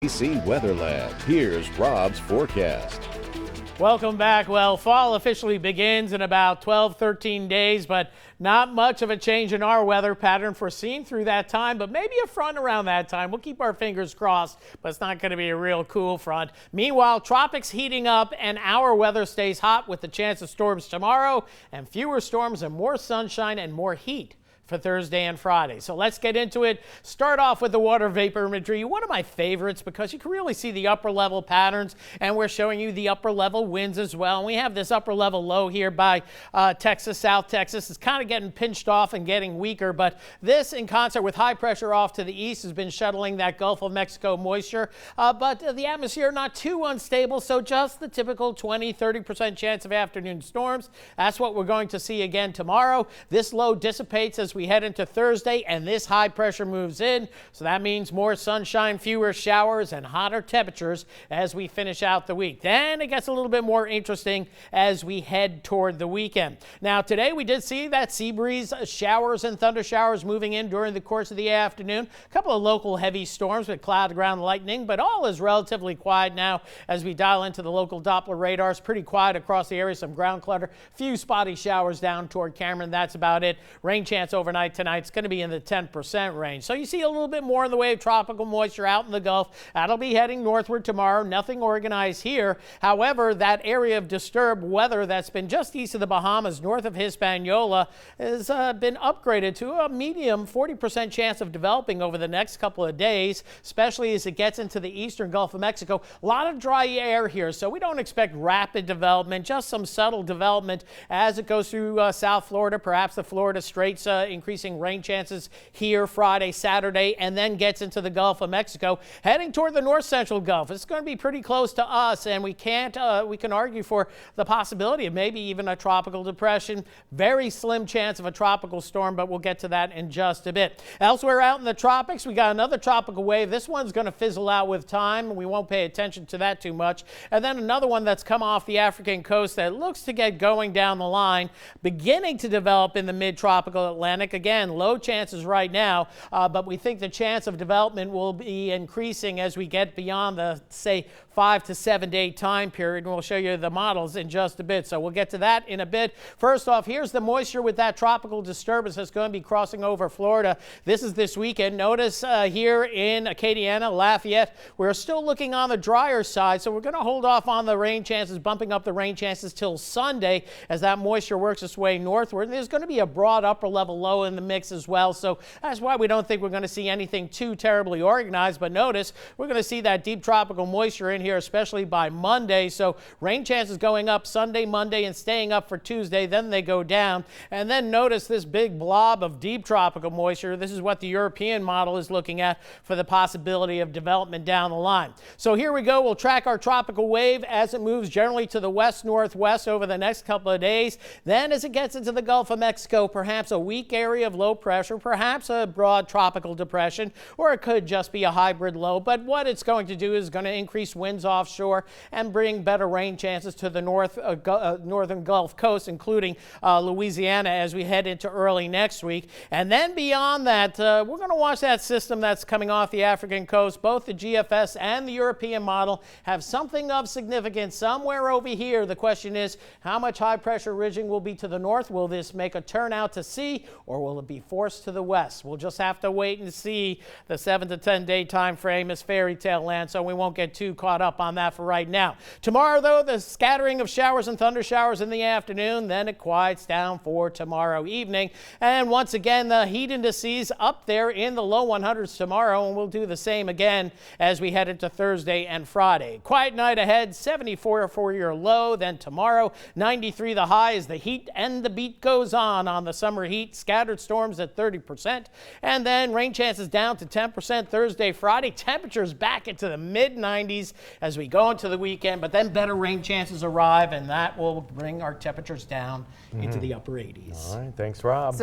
AC Weather Lab. Here's Rob's forecast. Welcome back. Well, fall officially begins in about 13 days, but not much of a change in our weather pattern foreseen through that time, but maybe a front around that time. We'll keep our fingers crossed, but it's not going to be a real cool front. Meanwhile, tropics heating up and our weather stays hot with the chance of storms tomorrow and fewer storms and more sunshine and more heat for Thursday and Friday. So let's get into it. Start off with the water vapor imagery, one of my favorites because you can really see the upper level patterns, and we're showing you the upper level winds as well. And we have this upper level low here by Texas, South Texas. It's kind of getting pinched off and getting weaker, but this in concert with high pressure off to the east has been shuttling that Gulf of Mexico moisture, but the atmosphere not too unstable, so just the typical 20-30% chance of afternoon storms. That's what we're going to see again tomorrow. This low dissipates as we head into Thursday, and this high pressure moves in, so that means more sunshine, fewer showers, and hotter temperatures as we finish out the week. Then it gets a little bit more interesting as we head toward the weekend. Now today we did see that sea breeze, showers and thunder showers moving in during the course of the afternoon. A couple of local heavy storms with cloud ground lightning, but all is relatively quiet now as we dial into the local Doppler radars. Pretty quiet across the area, some ground clutter, few spotty showers down toward Cameron. That's about it. Rain chance overnight tonight, it's going to be in the 10% range. So you see a little bit more in the way of tropical moisture out in the Gulf. That'll be heading northward tomorrow. Nothing organized here. However, that area of disturbed weather that's been just east of the Bahamas, north of Hispaniola, has been upgraded to a medium 40% chance of developing over the next couple of days, especially as it gets into the eastern Gulf of Mexico. A lot of dry air here, so we don't expect rapid development, just some subtle development as it goes through South Florida, perhaps the Florida Straits, increasing rain chances here Friday, Saturday, and then gets into the Gulf of Mexico, heading toward the north central Gulf. It's going to be pretty close to us, and we can argue for the possibility of maybe even a tropical depression. Very slim chance of a tropical storm, but we'll get to that in just a bit. Elsewhere out in the tropics, we got another tropical wave. This one's going to fizzle out with time. We won't pay attention to that too much. And then another one that's come off the African coast that looks to get going down the line, beginning to develop in the mid-tropical Atlantic. Again, low chances right now, but we think the chance of development will be increasing as we get beyond the, say, 5 to 7 day time period. And we'll show you the models in just a bit. So we'll get to that in a bit. First off, here's the moisture with that tropical disturbance that's going to be crossing over Florida. This is this weekend. Notice here in Acadiana, Lafayette, we're still looking on the drier side. So we're going to hold off on the rain chances, bumping up the rain chances till Sunday as that moisture works its way northward. And there's going to be a broad upper level low in the mix as well. So that's why we don't think we're going to see anything too terribly organized. But notice we're going to see that deep tropical moisture in here, especially by Monday. So rain chances going up Sunday, Monday, and staying up for Tuesday. Then they go down. And then notice this big blob of deep tropical moisture. This is what the European model is looking at for the possibility of development down the line. So here we go. We'll track our tropical wave as it moves generally to the west-northwest over the next couple of days. Then as it gets into the Gulf of Mexico, perhaps a weak area of low pressure, perhaps a broad tropical depression, or it could just be a hybrid low. But what it's going to do is going to increase winds offshore and bring better rain chances to the northern Gulf Coast, including Louisiana, as we head into early next week. And then beyond that, we're going to watch that system that's coming off the African coast. Both the GFS and the European model have something of significance somewhere over here. The question is, how much high pressure ridging will be to the north? Will this make a turn out to sea, or will it be forced to the west? We'll just have to wait and see. The 7 to 10 day time frame is fairy tale land, so we won't get too caught up on that for right now. Tomorrow, though, the scattering of showers and thunder showers in the afternoon, then it quiets down for tomorrow evening. And once again, the heat indices up there in the low 100s tomorrow, and we'll do the same again as we head into Thursday and Friday. Quiet night ahead, 74 for your low. Then tomorrow, 93 the high as the heat and the beat goes on the summer heat. Scattered storms at 30%, and then rain chances down to 10% Thursday, Friday. Temperatures back into the mid-90s as we go into the weekend, but then better rain chances arrive, and that will bring our temperatures down into the upper 80s. All right, thanks, Rob.